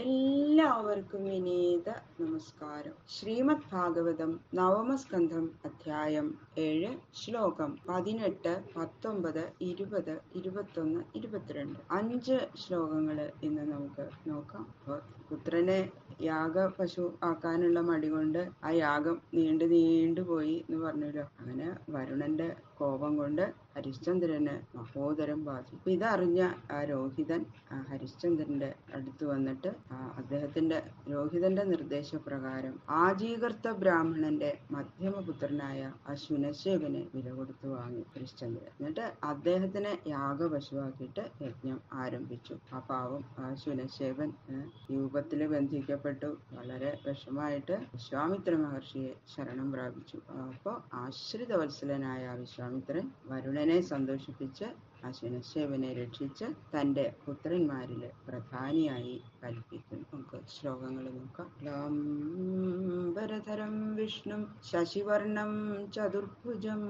എല്ലാവർക്കും വിനീത നമസ്കാരം. ശ്രീമദ് ഭാഗവതം നവമസ്കന്ധം അധ്യായം 7 ശ്ലോകം 18, 19, 20, 21, 22 5 ശ്ലോകങ്ങൾ ഇന്ന് നമുക്ക് നോക്കാം. പുത്രനെ യാഗപശു ആക്കാനുള്ള മടി കൊണ്ട് ആ യാഗം നീണ്ടുപോയി എന്ന് പറഞ്ഞല്ലോ. അങ്ങനെ വരുണന്റെ കോപം കൊണ്ട് ഹരിശ്ചന്ദ്രന് മഹോദരം ബാധിച്ചു. ഇതറിഞ്ഞ ആ രോഹിതൻ ഹരിശ്ചന്ദ്രന്റെ അടുത്ത് വന്നിട്ട് രോഹിതന്റെ നിർദ്ദേശപ്രകാരം ആജീകർത്ത ബ്രാഹ്മണന്റെ മധ്യമപുത്രനായ ആ ശുനശേഖനെ വില കൊടുത്തു വാങ്ങി ഹരിശ്ചന്ദ്രൻ. എന്നിട്ട് അദ്ദേഹത്തിനെ യാഗപശുവാക്കിയിട്ട് യജ്ഞം ആരംഭിച്ചു. ആ പാവം ആ ശുനശേഖൻ രൂപത്തില് ബന്ധിക്കപ്പെട്ടു വളരെ വിഷമായിട്ട് വിശ്വാമിത്ര മഹർഷിയെ ശരണം പ്രാപിച്ചു. അപ്പോ ആശ്രിതവത്സലനായ വിശ്വാമിത്രൻ വരുണനെ സന്തോഷിപ്പിച്ച് ആ ശുനശേഖനെ രക്ഷിച്ച് തന്റെ പുത്രന്മാരില് പ്രധാനിയായി കൽപ്പിക്കുന്നു. നമുക്ക് ശ്ലോകങ്ങൾ നോക്കാം. ലാംബരധരം വിഷ്ണു ശശിവർണം ചതുർഭുജം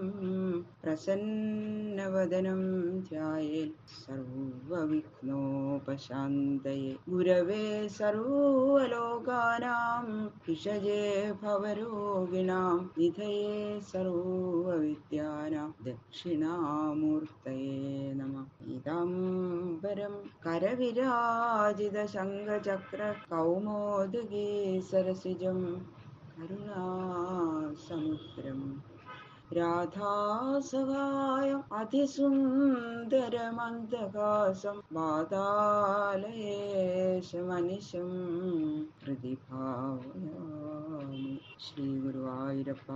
പ്രസന്നവദനം ധ്യായേൽ സർവവിഘ്നോപശാന്തയേ ഗുരവേ സർവലോകാനാം ഭിഷജേ ഭവരോഗിണാം നിധയേ സർവവിദ്യാനാം ദക്ഷിണാമൂർത്തയേ നമഃ. പീതാംബരം കരവിരാജിത ശംഖചക്ര കൗമോദഗീ സരസിജം കരുണാസമുദ്രം രാധാസഹായം അതിസുന്ദരമന്ദഹാസം വാതാലയേശമനിശം ഹൃദി ഭാവയാമി. ശ്രീ ഗുരുവായൂരപ്പ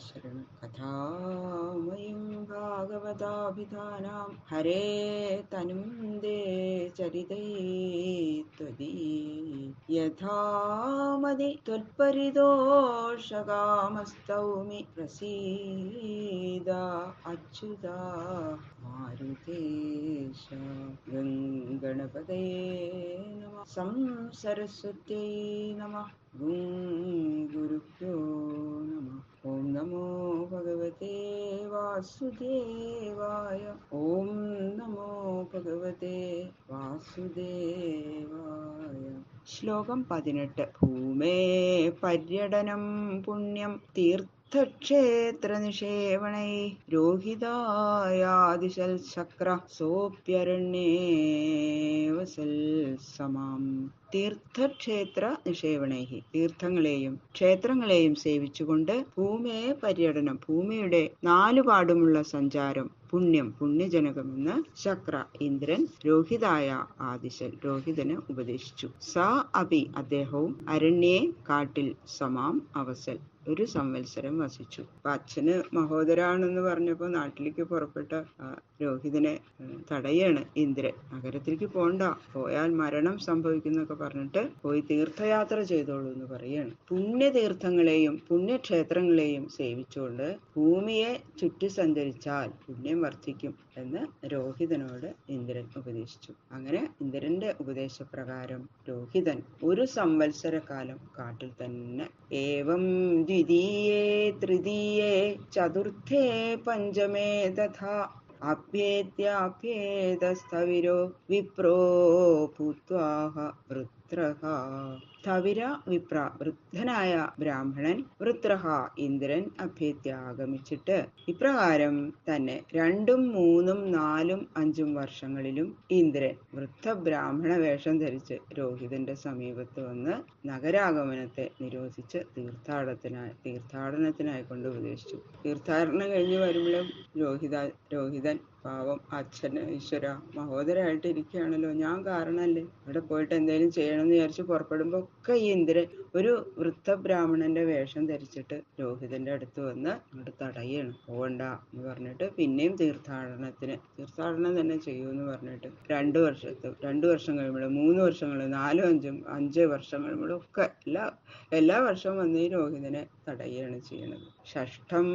ശരണം. കഥാമയം ഭാഗവതാഭിധാനാം ഹരേ തനും ദേ ചരിതൈ യഥാമതി ത്വൽപരിതോഷകാമസ്തൗമി പ്രസീദ അച്യുതാ മാരുതേശ. ഗംഗണപതയേ നമഃ. സംസരസ്വത്യൈ നമഃ. ഗുരുഭ്യോ നമഃ. ഓം നമോ ഭഗവതേ വാസുദേവായ. ഓം നമോ ഭഗവതേ വാസുദേവായ. ശ്ലോകം 18. ഭൂമേ പര്യടനം പുണ്യം തീർത്ഥക്ഷേത്ര നിഷേവണൈ രോഹിതായാദിശൽ ചക്ര സോപ്യരണ്യേ വസൽ സമാം. തീർത്ഥക്ഷേത്ര നിഷേവണൈഹി തീർത്ഥങ്ങളെയും ക്ഷേത്രങ്ങളെയും സേവിച്ചുകൊണ്ട് ഭൂമിയെ പര്യടനം ഭൂമിയുടെ നാലുപാടുമുള്ള സഞ്ചാരം പുണ്യം പുണ്യജനകമെന്ന് ശക്ര ഇന്ദ്രൻ രോഹിതായ ആദിശൽ രോഹിതന് ഉപദേശിച്ചു. സ അപി അദ്ദേഹവും അരണ്യേ കാട്ടിൽ സമാം അവസൽ ഒരു സംവത്സരം വസിച്ചു. അപ്പൊ അച്ഛന് മഹോദരാണെന്ന് പറഞ്ഞപ്പോ നാട്ടിലേക്ക് പുറപ്പെട്ട രോഹിതനെ തടയാണ് ഇന്ദ്രൻ. നഗരത്തിലേക്ക് പോണ്ട, പോയാൽ മരണം സംഭവിക്കുന്നൊക്കെ പറഞ്ഞിട്ട് പോയി തീർത്ഥയാത്ര ചെയ്തോളൂ എന്ന് പറയാണ്. പുണ്യതീർത്ഥങ്ങളെയും പുണ്യക്ഷേത്രങ്ങളെയും സേവിച്ചുകൊണ്ട് ഭൂമിയെ ചുറ്റി സഞ്ചരിച്ചാൽ പുണ്യം വർദ്ധിക്കും എന്ന് രോഹിതനോട് ഇന്ദ്രൻ ഉപദേശിച്ചു. അങ്ങനെ ഇന്ദ്രന്റെ ഉപദേശപ്രകാരം രോഹിതൻ ഒരു സംവത്സരക്കാലം കാട്ടിൽ തന്നെ ഏവം ദ്വിതീയേ തൃതീയേ ചതുർത്ഥേ പഞ്ചമേ തഥാ അഭ്യേത്യഭ്യേതസ്ഥവിരോ വിപ്രോ ഭൂത്വാഹ വൃത്രഃ. സ്ഥവിര വിപ്ര വൃദ്ധനായ ബ്രാഹ്മണൻ വൃത്രഃ ഇന്ദ്രൻ അഭ്യേത്യ ആഗമിച്ചിട്ട് ഇപ്രകാരം തന്നെ 2, 3, 4, 5 വർഷങ്ങളിലും ഇന്ദ്രൻ വൃദ്ധ ബ്രാഹ്മണ വേഷം ധരിച്ച് രോഹിതന്റെ സമീപത്ത് വന്ന് നഗരാഗമനത്തെ നിരോധിച്ച് തീർത്ഥാടനത്തിനായി കൊണ്ട് ഉപദേശിച്ചു. തീർത്ഥാടനം കഴിഞ്ഞ് വരുമ്പോഴും രോഹിതൻ പാവം അച്ഛന് ഈശ്വര മഹോദരായിട്ട് ഇരിക്കുകയാണല്ലോ, ഞാൻ കാരണല്ലേ ഇവിടെ പോയിട്ട് എന്തെങ്കിലും ചെയ്യണമെന്ന് വിചാരിച്ച് പുറപ്പെടുമ്പോ ഒക്കെ ഈ ഇന്ദ്രൻ ഒരു വൃദ്ധ ബ്രാഹ്മണന്റെ വേഷം ധരിച്ചിട്ട് രോഹിതന്റെ അടുത്ത് വന്ന് അങ്ങോട്ട് തടയാണ്. പോകണ്ട എന്ന് പറഞ്ഞിട്ട് പിന്നെയും തീർത്ഥാടനം തന്നെ ചെയ്യൂന്ന് പറഞ്ഞിട്ട് 2 വർഷം കഴിയുമ്പോഴും 3 വർഷങ്ങളും 4, 5 വർഷം കഴിയുമ്പോഴും ഒക്കെ എല്ലാ വർഷവും വന്ന് ഈ രോഹിതനെ തടയാണ് ചെയ്യണത്. ഷഷ്ഠം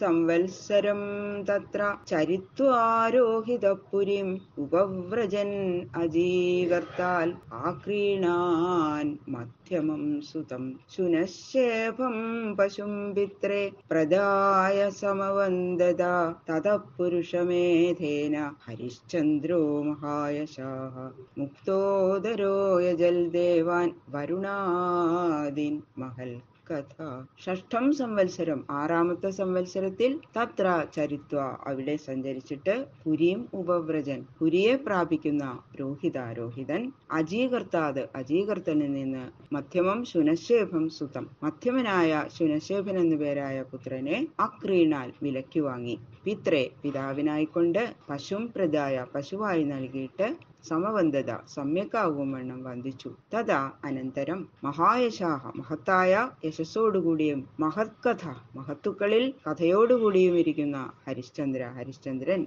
സംവത്സരം തത്ര ചരിത്വാ രോഹിതപുരീം ഉപവ്രജൻ അജീകർത്താൽ ആക്രീണാൻ മധ്യമം സുതം ശുനശേഫം പശും പിത്രേ പ്രദായ സമവന്ദത തതഃ പുരുഷമേധേന ഹരിശ്ചന്ദ്രോ മഹായശാഃ മുക്തോദരോ യജൽ ദേവാൻ വരുണാദിൻ മഹൽ കഥ. ഷഷ്ഠം സംവത്സരം, 6-ാമത്തെ സംവത്സരത്തിൽ തത്ര ചരിത്വ, അവിടെ സഞ്ചരിച്ചിട്ട് പുരീം ഉപവ്രജൻ, പുരിയെ പ്രാപിക്കുന്ന രോഹിതൻ അജീകർത്താത്, അജീകർത്തനിൽ നിന്ന് മധ്യമം ശുനശേഫം സുതം, മധ്യമനായ ശുനശേഫൻ എന്നു പേരായ പുത്രനെ അക്രീണാൽ വിലയ്ക്ക് വാങ്ങി. പിത്രേ പിതാവിനായിക്കൊണ്ട് പശും പ്രദായ പശുവായി നൽകിയിട്ട് സമവന്ദത സമ്യക്കാകും വണ്ണം വന്ദിച്ചു. തഥാ അനന്തരം മഹായശാഹ മഹത്തായ യശസ്സോടുകൂടിയും മഹത്കഥ മഹത്തുക്കളിൽ കഥയോടുകൂടിയും ഇരിക്കുന്ന ഹരിശ്ചന്ദ്രൻ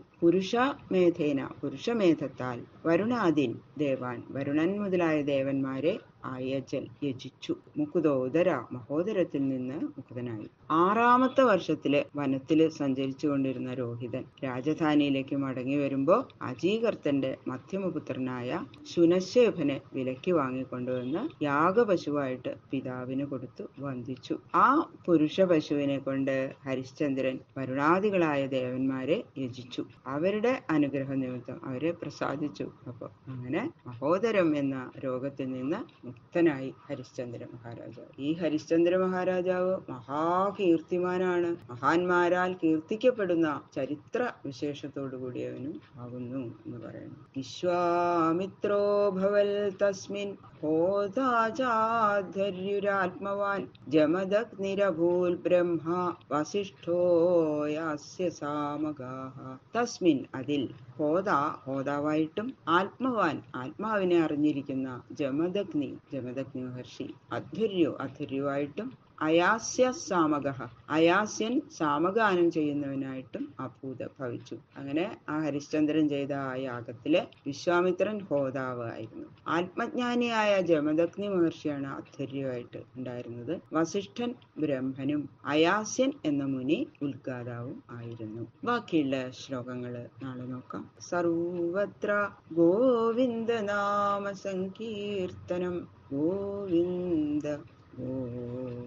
പുരുഷമേധത്താൽ വരുണാദിൻ ദേവാൻ വരുണൻ മുതലായ ദേവന്മാരെ യജിച്ചു. മുകുതോദര മഹോദരത്തിൽ നിന്ന് മുകുതനായി. 6-ാമത്തെ വർഷത്തിലെ വനത്തില് സഞ്ചരിച്ചു കൊണ്ടിരുന്ന രോഹിതൻ രാജധാനിയിലേക്ക് മടങ്ങി വരുമ്പോ അജീകർത്തന്റെ മധ്യമപുത്രനായ ശുനശേഫനെ വിലയ്ക്ക് വാങ്ങിക്കൊണ്ടുവന്ന് യാഗപശുവായിട്ട് പിതാവിന് കൊടുത്തു വന്ദിച്ചു. ആ പുരുഷ പശുവിനെ കൊണ്ട് ഹരിശ്ചന്ദ്രൻ വരുണാദികളായ ദേവന്മാരെ യജിച്ചു. അവരുടെ അനുഗ്രഹ നിമിത്തം അവരെ പ്രസാദിച്ചു. അപ്പൊ അങ്ങനെ മഹോദരം എന്ന രോഗത്തിൽ നിന്ന് മുക്തനായി ഹരിശ്ചന്ദ്ര മഹാരാജാവ്. ഈ ഹരിശ്ചന്ദ്ര മഹാരാജാവ് മഹാകീർത്തിമാനാണ്. മഹാന്മാരാൽ കീർത്തിക്കപ്പെടുന്ന ചരിത്ര വിശേഷത്തോടു കൂടിയവനും ആകുന്നു എന്ന് പറയുന്നു. വിശ്വാമിത്രോ ഭവൽ തസ്മിൻ ഹോതാചാധര്യുരാത്മവാൻ ജമദഗ്നിരഭൂൽ ബ്രഹ്മ വസിഷ്ഠോയാസ്യ സാമഗാഃ. തസ്മിൻ അതിൽ ഹോതാവായിട്ടും ആത്മവാൻ ആത്മാവിനെ അറിഞ്ഞിരിക്കുന്ന ജമദഗ്നി മഹർഷി അധര്യുവായിട്ടും അയാസ്യ സാമകഃ അയാസ്യൻ സാമഗാനം ചെയ്യുന്നവനായിട്ടും ഭവിച്ചു. അങ്ങനെ ആ ഹരിശ്ചന്ദ്രൻ ചെയ്ത ആ യാഗത്തില് വിശ്വാമിത്രൻ ഹോതാവ് ആയിരുന്നു. ആത്മജ്ഞാനിയായ ജമദഗ്നി മഹർഷിയാണ് അധര്യുവായിട്ട് ഉണ്ടായിരുന്നത്. വസിഷ്ഠൻ ബ്രഹ്മനും അയാസ്യൻ എന്ന മുനി ഉദ്ഗാതാവും ആയിരുന്നു. ബാക്കിയുള്ള ശ്ലോകങ്ങള് നാളെ നോക്കാം. സർവത്ര ഗോവിന്ദ നാമ സങ്കീർത്തനം ഗോവിന്ദ ഗോവിന്ദ.